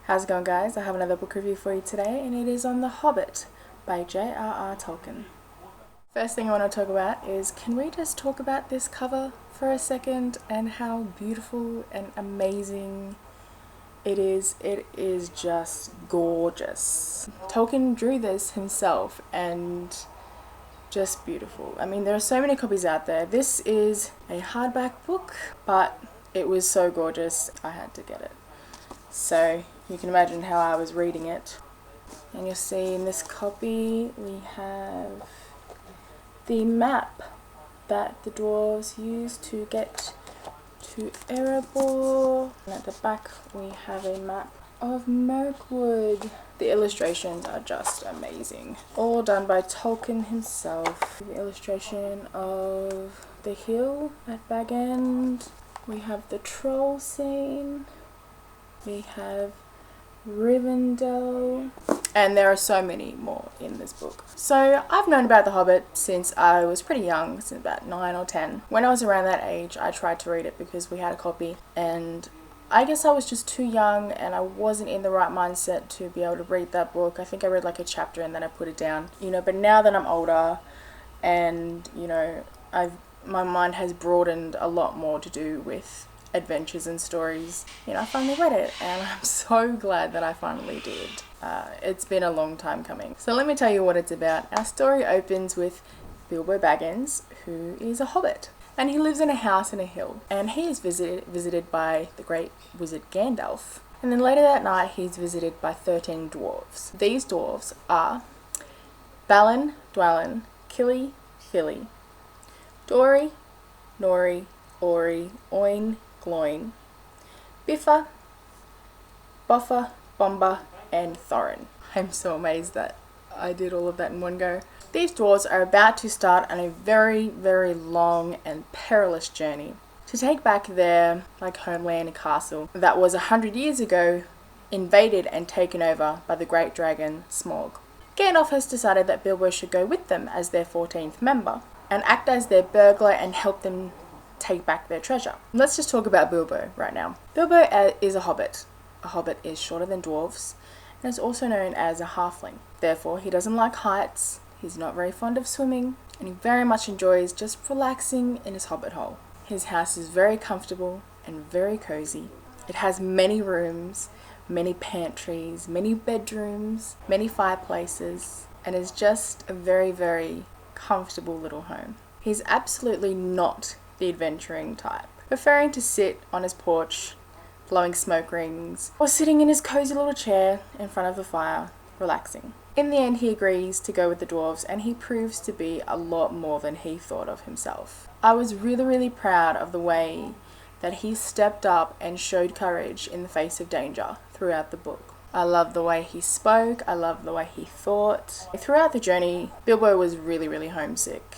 How's it going, guys? I have another book review for you today, and it is on The Hobbit by j.r.r. Tolkien. First thing I want to talk about is, can we just talk about this cover for a second and how beautiful and amazing it is? It is just gorgeous. Tolkien drew this himself and just beautiful. I mean, there are so many copies out there. This is a hardback book, but it was so gorgeous I had to get it. So you can imagine how I was reading it. And you'll see in this copy we have the map that the dwarves used to get to Erebor. And at the back we have a map of Mirkwood. The illustrations are just amazing. All done by Tolkien himself. The illustration of the hill at Bag End. We have the troll scene. We have Rivendell, and there are so many more in this book. So I've known about The Hobbit since I was pretty young, since about 9 or 10. When I was around that age, I tried to read it because we had a copy, and I guess I was just too young and I wasn't in the right mindset to be able to read that book. I think I read like a chapter and then I put it down, but now that I'm older and my mind has broadened a lot more to do with adventures and stories, I finally read it, and I'm so glad that I finally did. It's been a long time coming. So let me tell you what it's about. Our story opens with Bilbo Baggins, who is a hobbit, and he lives in a house in a hill, and he is visited by the great wizard Gandalf, and then later that night he's visited by 13 dwarves. These dwarves are Balin, Dwalin, Kili, Fili, Dori, Nori, Ori, Oin, Gloin, Biffa, Boffa, Bomba, and Thorin. I'm so amazed that I did all of that in one go. These dwarves are about to start on a very, very long and perilous journey to take back their homeland and castle that was 100 years ago invaded and taken over by the great dragon Smaug. Gandalf has decided that Bilbo should go with them as their 14th member and act as their burglar and help them take back their treasure. Let's just talk about Bilbo right now. Bilbo is a hobbit. A hobbit is shorter than dwarves and is also known as a halfling. Therefore, he doesn't like heights, he's not very fond of swimming, and he very much enjoys just relaxing in his hobbit hole. His house is very comfortable and very cozy. It has many rooms, many pantries, many bedrooms, many fireplaces, and is just a very, very comfortable little home. He's absolutely not the adventuring type, preferring to sit on his porch, blowing smoke rings, or sitting in his cozy little chair in front of the fire, relaxing. In the end, he agrees to go with the dwarves, and he proves to be a lot more than he thought of himself. I was really, really proud of the way that he stepped up and showed courage in the face of danger throughout the book. I love the way he spoke, I love the way he thought. Throughout the journey, Bilbo was really, really homesick.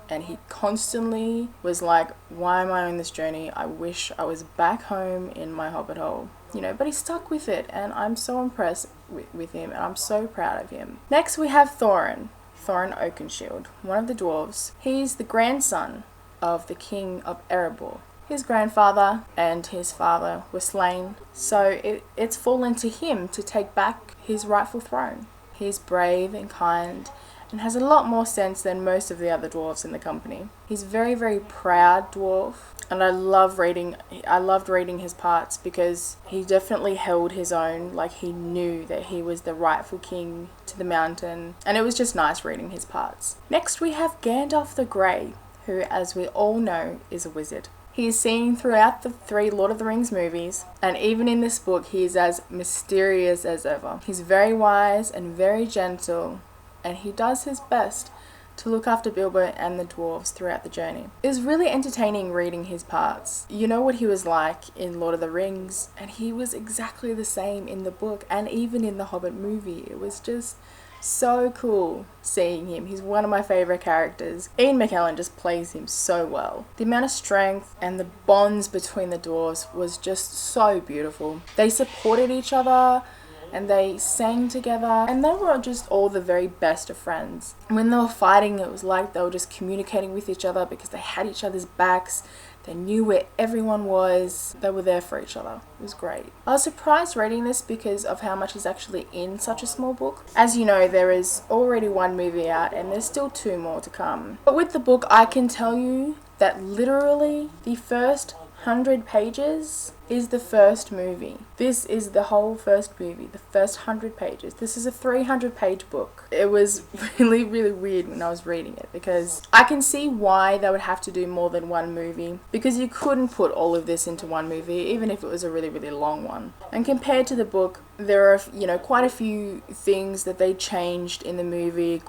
And he constantly was like, why am I on this journey? I wish I was back home in my hobbit hole. But he stuck with it, and I'm so impressed with him, and I'm so proud of him. Next we have Thorin Oakenshield, one of the dwarves. He's the grandson of the king of Erebor. His grandfather and his father were slain, so it's fallen to him to take back his rightful throne. He's brave and kind, and has a lot more sense than most of the other dwarves in the company. He's a very, very proud dwarf, and I loved reading his parts because he definitely held his own, he knew that he was the rightful king to the mountain, and it was just nice reading his parts. Next we have Gandalf the Grey, who, as we all know, is a wizard. He is seen throughout the 3 Lord of the Rings movies, and even in this book he is as mysterious as ever. He's very wise and very gentle, and he does his best to look after Bilbo and the dwarves throughout the journey. It was really entertaining reading his parts. You know what he was like in Lord of the Rings, and he was exactly the same in the book and even in the Hobbit movie. It was just so cool seeing him. He's one of my favourite characters. Ian McKellen just plays him so well. The amount of strength and the bonds between the dwarves was just so beautiful. They supported each other, and they sang together, and they were just all the very best of friends. When they were fighting, it was like they were just communicating with each other because they had each other's backs. They knew where everyone was. They were there for each other. It was great. I was surprised reading this because of how much is actually in such a small book. As you know, there is already one movie out and there's still 2 more to come. But with the book, I can tell you that literally the first 100 pages is the first movie. This is the whole first movie, the first 100 pages. This is a 300-page book. It was really, really weird when I was reading it because I can see why they would have to do more than one movie, because you couldn't put all of this into one movie, even if it was a really, really long one. And compared to the book, there are, quite a few things that they changed in the movie,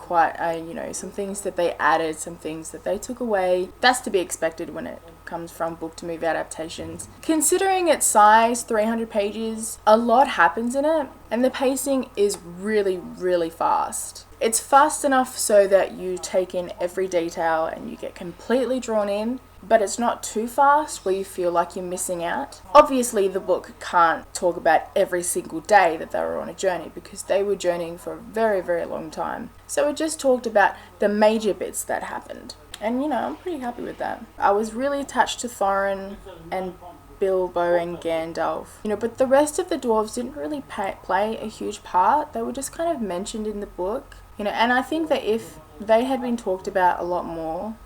some things that they added, some things that they took away. That's to be expected when it comes from book to movie adaptations. Considering its size, 300 pages, a lot happens in it, and the pacing is really, really fast. It's fast enough so that you take in every detail and you get completely drawn in, but it's not too fast where you feel like you're missing out. Obviously, the book can't talk about every single day that they were on a journey because they were journeying for a very, very long time. So it just talked about the major bits that happened. And, I'm pretty happy with that. I was really attached to Thorin and Bilbo and Gandalf, but the rest of the dwarves didn't really play a huge part. They were just kind of mentioned in the book, and I think that if they had been talked about a lot more,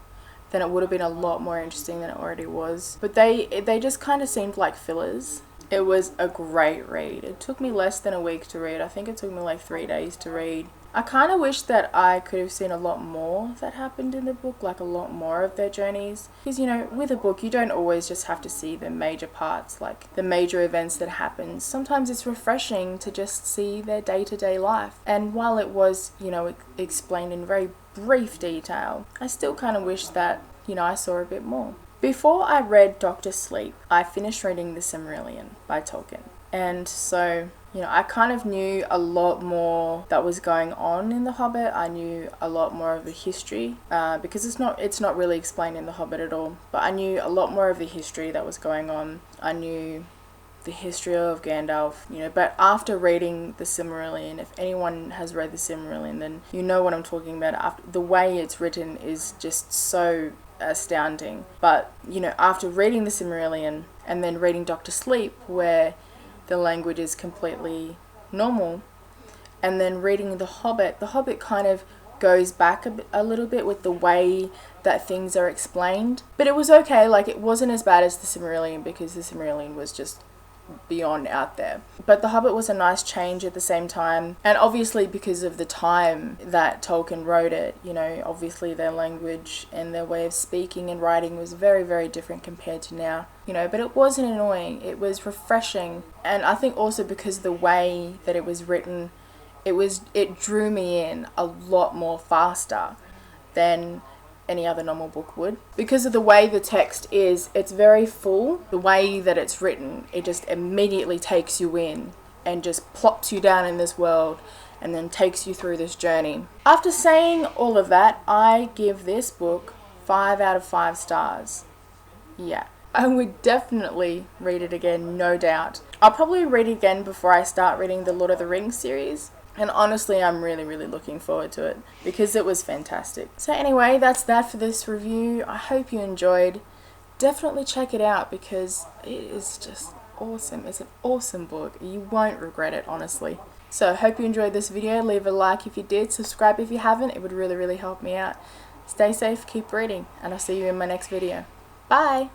then it would have been a lot more interesting than it already was. But they just kind of seemed like fillers. It was a great read. It took me less than a week to read. I think it took me like 3 days to read. I kind of wish that I could have seen a lot more that happened in the book, like a lot more of their journeys. Because, with a book, you don't always just have to see the major parts, like the major events that happen. Sometimes it's refreshing to just see their day-to-day life. And while it was, explained in very brief detail, I still kind of wish that, I saw a bit more. Before I read Dr. Sleep, I finished reading The Silmarillion by Tolkien. And so, I kind of knew a lot more that was going on in The Hobbit. I knew a lot more of the history, because it's not really explained in The Hobbit at all. But I knew a lot more of the history that was going on. I knew the history of Gandalf, but after reading The Silmarillion, if anyone has read The Silmarillion, then you know what I'm talking about. The way it's written is just so astounding. But, after reading The Silmarillion and then reading Dr. Sleep, where the language is completely normal, and then reading The Hobbit kind of goes back a little bit with the way that things are explained. But it was okay, it wasn't as bad as The Silmarillion, because The Silmarillion was just beyond out there. But The Hobbit was a nice change at the same time, and obviously because of the time that Tolkien wrote it, obviously their language and their way of speaking and writing was very, very different compared to now, but it wasn't annoying, it was refreshing. And I think also because the way that it was written, it drew me in a lot more faster than any other normal book would. Because of the way the text is, it's very full. The way that it's written, it just immediately takes you in and just plops you down in this world and then takes you through this journey. After saying all of that, I give this book 5 out of 5 stars. Yeah, I would definitely read it again, no doubt. I'll probably read it again before I start reading the Lord of the Rings series. And honestly, I'm really, really looking forward to it because it was fantastic. So anyway, that's that for this review. I hope you enjoyed. Definitely check it out because it is just awesome. It's an awesome book. You won't regret it, honestly. So hope you enjoyed this video. Leave a like if you did. Subscribe if you haven't. It would really, really help me out. Stay safe, keep reading, and I'll see you in my next video. Bye!